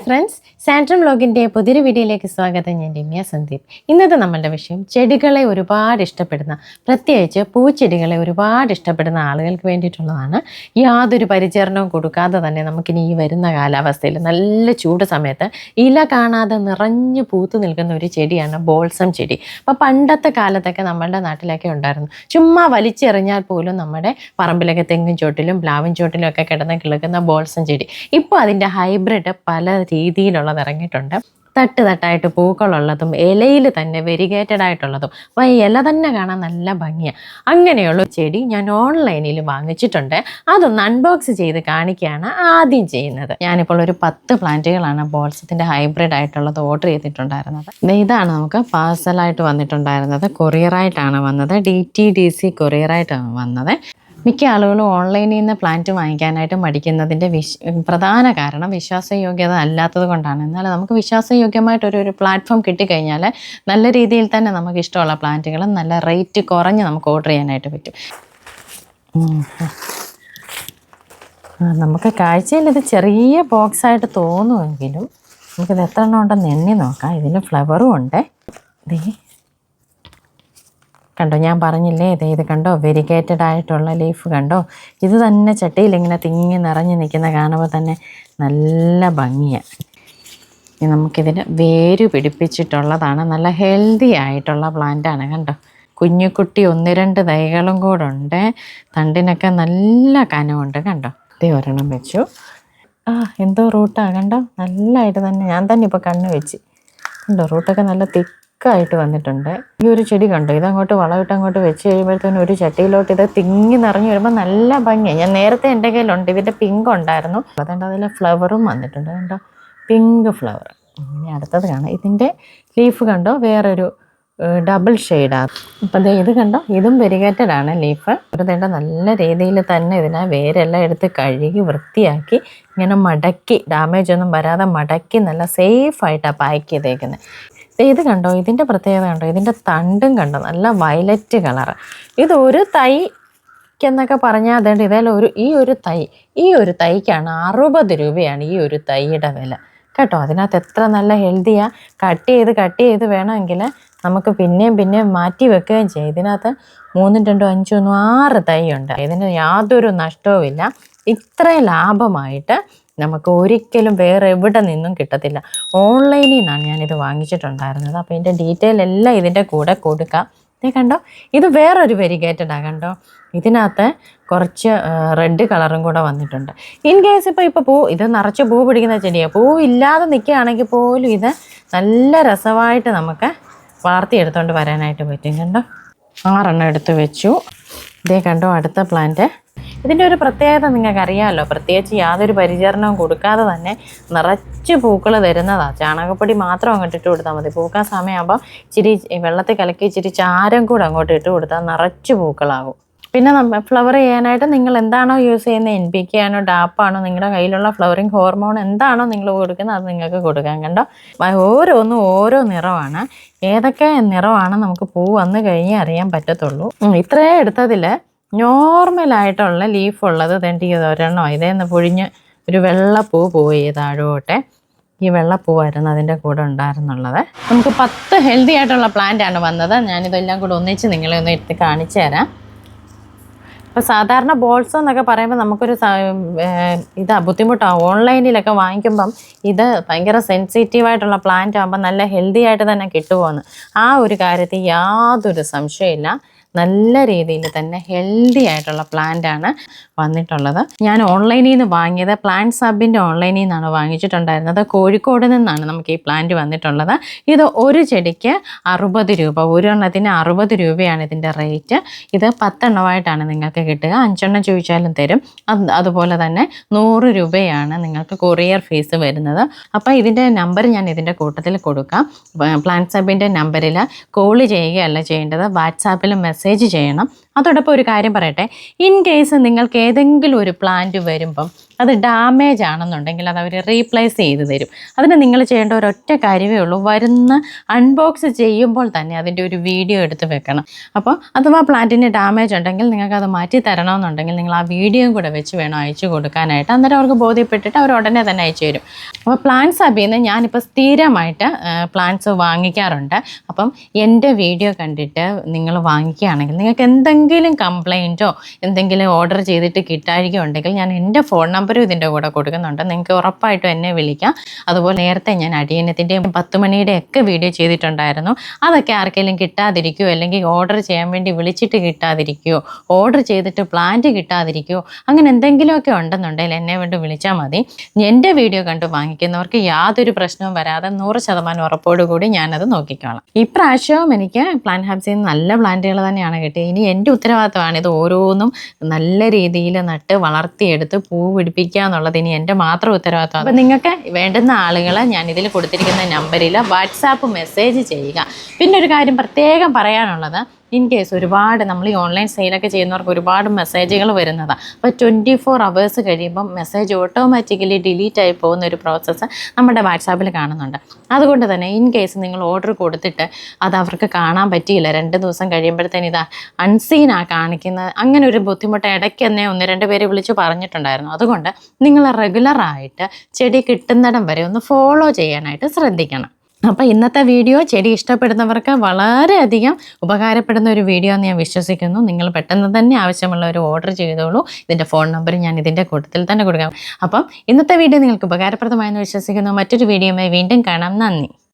Friends, സാൻട്രം വ്ലോഗിൻ്റെ പുതിയൊരു വീഡിയോയിലേക്ക് സ്വാഗതം. ഞാൻ രമ്യ സന്ദീപ്. ഇന്നത്തെ നമ്മളുടെ വിഷയം ചെടികളെ ഒരുപാട് ഇഷ്ടപ്പെടുന്ന, പ്രത്യേകിച്ച് പൂച്ചെടികളെ ഒരുപാട് ഇഷ്ടപ്പെടുന്ന ആളുകൾക്ക് വേണ്ടിയിട്ടുള്ളതാണ്. യാതൊരു പരിചരണവും കൊടുക്കാതെ തന്നെ നമുക്കിനി ഈ വരുന്ന കാലാവസ്ഥയിൽ നല്ല ചൂട് സമയത്ത് ഇല കാണാതെ നിറഞ്ഞു പൂത്തു നിൽക്കുന്ന ഒരു ചെടിയാണ് ബോൾസം ചെടി. അപ്പോൾ പണ്ടത്തെ കാലത്തൊക്കെ നമ്മളുടെ നാട്ടിലൊക്കെ ഉണ്ടായിരുന്നു. ചുമ്മാ വലിച്ചെറിഞ്ഞാൽ പോലും നമ്മുടെ പറമ്പിലൊക്കെ തെങ്ങും ചോട്ടിലും പ്ലാവും ചോട്ടിലും ഒക്കെ കിടന്ന് കിളുക്കുന്ന ബോൾസം ചെടി. ഇപ്പോൾ അതിൻ്റെ ഹൈബ്രിഡ് പല രീതിയിലുള്ളത് ഇറങ്ങിയിട്ടുണ്ട്. തട്ടായിട്ട് പൂക്കളുള്ളതും ഇലയിൽ തന്നെ വെരിഗേറ്റഡ് ആയിട്ടുള്ളതും. അപ്പോൾ ഈ ഇല തന്നെ കാണാൻ നല്ല ഭംഗിയാണ്. അങ്ങനെയുള്ള ചെടി ഞാൻ ഓൺലൈനിൽ വാങ്ങിച്ചിട്ടുണ്ട്. അതൊന്ന് അൺബോക്സ് ചെയ്ത് കാണിക്കുകയാണ് ആദ്യം ചെയ്യുന്നത്. ഞാനിപ്പോൾ ഒരു 10 പ്ലാന്റുകളാണ് ബോൾസത്തിൻ്റെ ഹൈബ്രിഡ് ആയിട്ടുള്ളത് ഓർഡർ ചെയ്തിട്ടുണ്ടായിരുന്നത്. ഇതാണ് നമുക്ക് പാഴ്സലായിട്ട് വന്നിട്ടുണ്ടായിരുന്നത്. കൊറിയറായിട്ടാണ് വന്നത്. DTDC കൊറിയറായിട്ടാണ് വന്നത്. മിക്ക ആളുകളും ഓൺലൈനിൽ നിന്ന് പ്ലാന്റ് വാങ്ങിക്കാനായിട്ട് മടിക്കുന്നതിൻ്റെ പ്രധാന കാരണം വിശ്വാസയോഗ്യത അല്ലാത്തത് കൊണ്ടാണ്. എന്നാൽ നമുക്ക് വിശ്വാസയോഗ്യമായിട്ടൊരു പ്ലാറ്റ്ഫോം കിട്ടിക്കഴിഞ്ഞാൽ നല്ല രീതിയിൽ തന്നെ നമുക്ക് ഇഷ്ടമുള്ള പ്ലാന്റുകൾ നല്ല റേറ്റ് കുറഞ്ഞ് നമുക്ക് ഓർഡർ ചെയ്യാനായിട്ട് പറ്റും. നമുക്ക് കാഴ്ചയിൽ ഇത് ചെറിയ ബോക്സായിട്ട് തോന്നുമെങ്കിലും നമുക്കിത് എത്ര എണ്ണം ഉണ്ടെന്ന് എണ്ണി നോക്കാം. ഇതിന് ഫ്ലവറും ഉണ്ട്. കണ്ടോ, ഞാൻ പറഞ്ഞില്ലേ, ഇത് കണ്ടോ, വെരിഗേറ്റഡ് ആയിട്ടുള്ള ലീഫ് കണ്ടോ. ഇത് തന്നെ ചട്ടിയിൽ ഇങ്ങനെ തിങ്ങി നിറഞ്ഞ് നിൽക്കുന്ന കാണുമ്പോൾ തന്നെ നല്ല ഭംഗിയാണ്. ഇനി നമുക്കിതിന് വേര് പിടിപ്പിച്ചിട്ടുള്ളതാണ്. നല്ല ഹെൽത്തി ആയിട്ടുള്ള പ്ലാന്റാണ്. കണ്ടോ, കുഞ്ഞുകുട്ടി 1-2 തൈകളും കൂടെ ഉണ്ട്. തണ്ടിനൊക്കെ നല്ല കനമുണ്ട്. കണ്ടോ, ഒരെണ്ണം വെച്ചു. എന്തോ റൂട്ടാണ് കണ്ടോ, നല്ലതായിട്ട് തന്നെ ഞാൻ തന്നെ ഇപ്പോൾ കണ്ണ് വെച്ച് കണ്ടോ, റൂട്ടൊക്കെ നല്ല തിക്കായിട്ട് വന്നിട്ടുണ്ട്. ഈ ഒരു ചെടി കണ്ടോ, ഇതങ്ങോട്ട് വളമിട്ട് അങ്ങോട്ട് വെച്ച് കഴിയുമ്പോഴത്തേനും ഒരു ചട്ടിയിലോട്ട് ഇത് തിങ്ങി നിറഞ്ഞു വരുമ്പോൾ നല്ല ഭംഗിയാണ്. ഞാൻ നേരത്തെ എൻ്റെ കയ്യിലുണ്ട്, ഇതിൻ്റെ പിങ്ക് ഉണ്ടായിരുന്നു. അതുകൊണ്ട് അതിൽ ഫ്ലവറും വന്നിട്ടുണ്ട്. കണ്ടോ, പിങ്ക് ഫ്ലവർ. ഇനി അടുത്തത് കാണാം. ഇതിൻ്റെ ലീഫ് കണ്ടോ, വേറൊരു ഡബിൾ ഷെയ്ഡാണ്. അപ്പം ഇത് കണ്ടോ, ഇതും വെരിഗേറ്റഡ് ആണ് ലീഫ്. ഒരു നല്ല രീതിയിൽ തന്നെ ഇതിനെ വേരെല്ലാം എടുത്ത് കഴുകി വൃത്തിയാക്കി ഇങ്ങനെ മടക്കി, ഡാമേജ് ഒന്നും വരാതെ മടക്കി നല്ല സേഫായിട്ടാണ് പാക്ക് ചെയ്തേക്കുന്നത്. ഇത് കണ്ടോ, ഇതിൻ്റെ പ്രത്യേകത കണ്ടോ, ഇതിൻ്റെ തണ്ടും കണ്ടോ, നല്ല വയലറ്റ് കളറ്. ഇത് ഒരു തൈക്കെന്നൊക്കെ പറഞ്ഞാൽ അതുകൊണ്ട് ഇതേലും ഈ ഒരു തൈക്കാണ് 60 രൂപയാണ് ഈ ഒരു തൈയുടെ വില കേട്ടോ. അതിനകത്ത് എത്ര നല്ല ഹെൽത്തിയാണ്. കട്ട് ചെയ്ത് വേണമെങ്കിൽ നമുക്ക് പിന്നെയും മാറ്റി വെക്കുകയും ചെയ്യും. ഇതിനകത്ത് 3, 2, 5, 6 തൈ ഉണ്ട്. ഇതിന് യാതൊരു നഷ്ടവുമില്ല. ഇത്രയും ലാഭമായിട്ട് നമുക്ക് ഒരിക്കലും വേറെ എവിടെ നിന്നും കിട്ടത്തില്ല. ഓൺലൈനിൽ നിന്നാണ് ഞാനിത് വാങ്ങിച്ചിട്ടുണ്ടായിരുന്നത്. അപ്പോൾ ഇതിൻ്റെ ഡീറ്റെയിൽ എല്ലാം ഇതിൻ്റെ കൂടെ കൊടുക്കാം. ഇത് കണ്ടോ, ഇത് വേറൊരു വെരിഗേറ്റഡാണ്. കണ്ടോ, ഇതിനകത്ത് കുറച്ച് റെഡ് കളറും കൂടെ വന്നിട്ടുണ്ട്. ഇൻ കേസ് ഇപ്പോൾ ഇത് നിറച്ച് പൂ പിടിക്കുന്ന ചെടിയാണ്. പൂവില്ലാതെ നിൽക്കുകയാണെങ്കിൽ പോലും ഇത് നല്ല രസമായിട്ട് നമുക്ക് വളർത്തിയെടുത്തുകൊണ്ട് വരാനായിട്ട് പറ്റും. കണ്ടോ, 6 എണ്ണം എടുത്ത് വെച്ചു. ഇതേ കണ്ടോ, അടുത്ത പ്ലാന്റ്. ഇതിൻ്റെ ഒരു പ്രത്യേകത നിങ്ങൾക്കറിയാമല്ലോ, പ്രത്യേകിച്ച് യാതൊരു പരിചരണവും കൊടുക്കാതെ തന്നെ നിറച്ച് പൂക്കൾ തരുന്നതാണ്. ചാണകപ്പൊടി മാത്രം അങ്ങോട്ട് ഇട്ട് കൊടുത്താൽ മതി. പൂക്കാൻ സമയമാകുമ്പോൾ ഇച്ചിരി വെള്ളത്തിൽ കലക്കി ഇച്ചിരി ചാരം കൂടെ അങ്ങോട്ട് ഇട്ട് കൊടുത്താൽ നിറച്ച് പൂക്കളാകും. പിന്നെ ഫ്ലവർ ചെയ്യാനായിട്ട് നിങ്ങൾ എന്താണോ യൂസ് ചെയ്യുന്നത്, NPK ആണോ DAP ആണോ, നിങ്ങളുടെ കയ്യിലുള്ള ഫ്ലവറിങ് ഹോർമോൺ എന്താണോ നിങ്ങൾ കൊടുക്കുന്നത് അത് നിങ്ങൾക്ക് കൊടുക്കാം. കണ്ടോ, ഓരോന്നും ഓരോ നിറമാണ്. ഏതൊക്കെ നിറമാണ് നമുക്ക് പൂ വന്നു കഴിഞ്ഞാൽ അറിയാൻ പറ്റത്തുള്ളൂ. ഇത്രയും എടുത്തതിൽ നോർമലായിട്ടുള്ള ലീഫുള്ളത് ഒരെണ്ണോ ഇതേന്ന് പൊഴിഞ്ഞ് ഒരു വെള്ളപ്പൂ പോയി താഴോട്ടെ. ഈ വെള്ളപ്പൂവായിരുന്നു അതിൻ്റെ കൂടെ ഉണ്ടായിരുന്നുള്ളത്. നമുക്ക് 10 ഹെൽത്തി ആയിട്ടുള്ള പ്ലാന്റാണ് വന്നത്. ഞാനിതെല്ലാം കൂടെ ഒന്നിച്ച് നിങ്ങളെ ഒന്ന് എടുത്ത് കാണിച്ചു തരാം. ഇപ്പോൾ സാധാരണ ബോൾസം എന്നൊക്കെ പറയുമ്പോൾ നമുക്കൊരു ബുദ്ധിമുട്ടാണ്. ഓൺലൈനിലൊക്കെ വാങ്ങിക്കുമ്പം ഇത് ഭയങ്കര സെൻസിറ്റീവായിട്ടുള്ള പ്ലാന്റ് ആകുമ്പോൾ നല്ല ഹെൽത്തി ആയിട്ട് തന്നെ കിട്ടുമോയെന്ന് ആ ഒരു കാര്യത്തിൽ യാതൊരു സംശയമില്ല. നല്ല രീതിയിൽ തന്നെ ഹെൽത്തി ആയിട്ടുള്ള പ്ലാന്റാണ് വന്നിട്ടുള്ളത്. ഞാൻ ഓൺലൈനിൽ നിന്ന് വാങ്ങിയത് പ്ലാന്റ് ഹബിൻ്റെ ഓൺലൈനിൽ നിന്നാണ് വാങ്ങിച്ചിട്ടുണ്ടായിരുന്നത്. കോഴിക്കോട് നിന്നാണ് നമുക്ക് ഈ പ്ലാന്റ് വന്നിട്ടുള്ളത്. ഇത് ഒരു ചെടിക്ക് 60 രൂപ, ഒരെണ്ണത്തിന് 60 രൂപയാണ് ഇതിൻ്റെ റേറ്റ്. ഇത് 10 എണ്ണമായിട്ടാണ് നിങ്ങൾക്ക് കിട്ടുക. 5 എണ്ണം ചോദിച്ചാലും തരും. അതുപോലെ തന്നെ 100 രൂപയാണ് നിങ്ങൾക്ക് കൊറിയർ ഫീസ് വരുന്നത്. അപ്പോൾ ഇതിൻ്റെ നമ്പർ ഞാൻ ഇതിൻ്റെ കൂട്ടത്തിൽ കൊടുക്കാം. പ്ലാന്റ് ഹബിൻ്റെ നമ്പറിൽ കോൾ ചെയ്യുകയല്ല ചെയ്യേണ്ടത്, വാട്സാപ്പിൽ മെസ്സേജ് ചെയ്യണം. അതോടൊപ്പം ഒരു കാര്യം പറയട്ടെ, ഇൻ കേസ് നിങ്ങൾക്ക് ഏതെങ്കിലും ഒരു പ്ലാന്റ് വരുമ്പം അത് ഡാമേജ് ആണെന്നുണ്ടെങ്കിൽ അത് അവർ റീപ്ലേസ് ചെയ്ത് തരും. അതിന് നിങ്ങൾ ചെയ്യേണ്ട ഒരൊറ്റ കാര്യമേ ഉള്ളൂ, വരുന്ന അൺബോക്സ് ചെയ്യുമ്പോൾ തന്നെ അതിൻ്റെ ഒരു വീഡിയോ എടുത്ത് വെക്കണം. അപ്പോൾ അഥവാ പ്ലാന്റിന് ഡാമേജ് ഉണ്ടെങ്കിൽ നിങ്ങൾക്കത് മാറ്റി തരണമെന്നുണ്ടെങ്കിൽ നിങ്ങൾ ആ വീഡിയോയും കൂടെ വെച്ച് വേണം അയച്ചു കൊടുക്കാനായിട്ട്. അന്നേരം അവർക്ക് ബോധ്യപ്പെട്ടിട്ട് അവർ ഉടനെ തന്നെ അയച്ചു തരും. അപ്പോൾ പ്ലാന്റ്സ് ഹബിൽ നിന്ന് ഞാനിപ്പോൾ സ്ഥിരമായിട്ട് പ്ലാന്റ്സ് വാങ്ങിക്കാറുണ്ട്. അപ്പം എൻ്റെ വീഡിയോ കണ്ടിട്ട് നിങ്ങൾ വാങ്ങിക്കുകയാണെങ്കിൽ നിങ്ങൾക്ക് എന്തെങ്കിലും കംപ്ലയിൻറ്റോ എന്തെങ്കിലും ഓർഡർ ചെയ്തിട്ട് കിട്ടാഴിക ഉണ്ടെങ്കിൽ ഞാൻ എൻ്റെ ഫോൺ നമ്പറും ഇതിൻ്റെ കൂടെ കൊടുക്കുന്നുണ്ട്. നിങ്ങൾക്ക് ഉറപ്പായിട്ടും എന്നെ വിളിക്കാം. അതുപോലെ നേരത്തെ ഞാൻ അടിയനത്തിൻ്റെയും 10 മണിയുടെ ഒക്കെ വീഡിയോ ചെയ്തിട്ടുണ്ടായിരുന്നു. അതൊക്കെ ആർക്കെങ്കിലും കിട്ടാതിരിക്കുകയോ അല്ലെങ്കിൽ ഓർഡർ ചെയ്യാൻ വേണ്ടി വിളിച്ചിട്ട് കിട്ടാതിരിക്കുകയോ ഓർഡർ ചെയ്തിട്ട് പ്ലാന്റ് കിട്ടാതിരിക്കുകയോ അങ്ങനെ എന്തെങ്കിലുമൊക്കെ ഉണ്ടെന്നുണ്ടെങ്കിൽ എന്നെ കൊണ്ട് വിളിച്ചാൽ മതി. എൻ്റെ വീഡിയോ കണ്ട് വാങ്ങിക്കുന്നവർക്ക് യാതൊരു പ്രശ്നവും വരാതെ 100% ഉറപ്പോടുകൂടി ഞാനത് നോക്കിക്കോളാം. ഇപ്രാവശ്യവും എനിക്ക് പ്ലാന്റ് ഹബ്സിൽ നിന്ന് നല്ല പ്ലാന്റുകൾ തന്നെയാണ് കിട്ടിയത്. ഇനി എൻ്റെ ഉത്തരവാദിത്തമാണ് ഇത് ഓരോന്നും നല്ല രീതിയിൽ നട്ട് വളർത്തിയെടുത്ത് പൂ പിടിപ്പിക്കുക എന്നുള്ളത് ഇനി എൻ്റെ മാത്രം ഉത്തരവാദിത്തമാണ്. അപ്പോൾ നിങ്ങൾക്ക് വേണ്ടുന്ന ആളുകളെ ഞാൻ ഇതിൽ കൊടുത്തിരിക്കുന്ന നമ്പറിൽ വാട്സാപ്പ് മെസ്സേജ് ചെയ്യുക. പിന്നെ ഒരു കാര്യം പ്രത്യേകം പറയാനുള്ളത്, ഇൻ കേസ് ഒരുപാട് നമ്മൾ ഈ ഓൺലൈൻ സെയിലൊക്കെ ചെയ്യുന്നവർക്ക് ഒരുപാട് മെസ്സേജുകൾ വരുന്നതാണ്. അപ്പോൾ 24 hours കഴിയുമ്പം മെസ്സേജ് ഓട്ടോമാറ്റിക്കലി ഡിലീറ്റ് ആയി പോകുന്ന ഒരു പ്രോസസ്സ് നമ്മുടെ വാട്സാപ്പിൽ കാണുന്നുണ്ട്. അതുകൊണ്ട് തന്നെ ഇൻ കേസ് നിങ്ങൾ ഓർഡർ കൊടുത്തിട്ട് അത് അവർക്ക് കാണാൻ പറ്റിയില്ല, 2 ദിവസം കഴിയുമ്പോഴത്തേന് ഇതാ അൺസീനാണ് കാണിക്കുന്നത്, അങ്ങനെ ഒരു ബുദ്ധിമുട്ട് ഇടയ്ക്ക് തന്നെ 1-2 പേര് വിളിച്ച് പറഞ്ഞിട്ടുണ്ടായിരുന്നു. അതുകൊണ്ട് നിങ്ങൾ റെഗുലറായിട്ട് ചെടി കിട്ടുന്നിടം വരെ ഒന്ന് ഫോളോ ചെയ്യാനായിട്ട് ശ്രദ്ധിക്കണം. അപ്പോൾ ഇന്നത്തെ വീഡിയോ ചെടി ഇഷ്ടപ്പെടുന്നവർക്ക് വളരെയധികം ഉപകാരപ്പെടുന്ന ഒരു വീഡിയോ എന്ന് ഞാൻ വിശ്വസിക്കുന്നു. നിങ്ങൾ പെട്ടെന്ന് തന്നെ ആവശ്യമുള്ളവർ ഓർഡർ ചെയ്തോളൂ. ഇതിൻ്റെ ഫോൺ നമ്പർ ഞാൻ ഇതിൻ്റെ കൂട്ടത്തിൽ തന്നെ കൊടുക്കാം. അപ്പം ഇന്നത്തെ വീഡിയോ നിങ്ങൾക്ക് ഉപകാരപ്രദമായെന്ന് വിശ്വസിക്കുന്നു. മറ്റൊരു വീഡിയോയുമായി വീണ്ടും കാണാം. നന്ദി.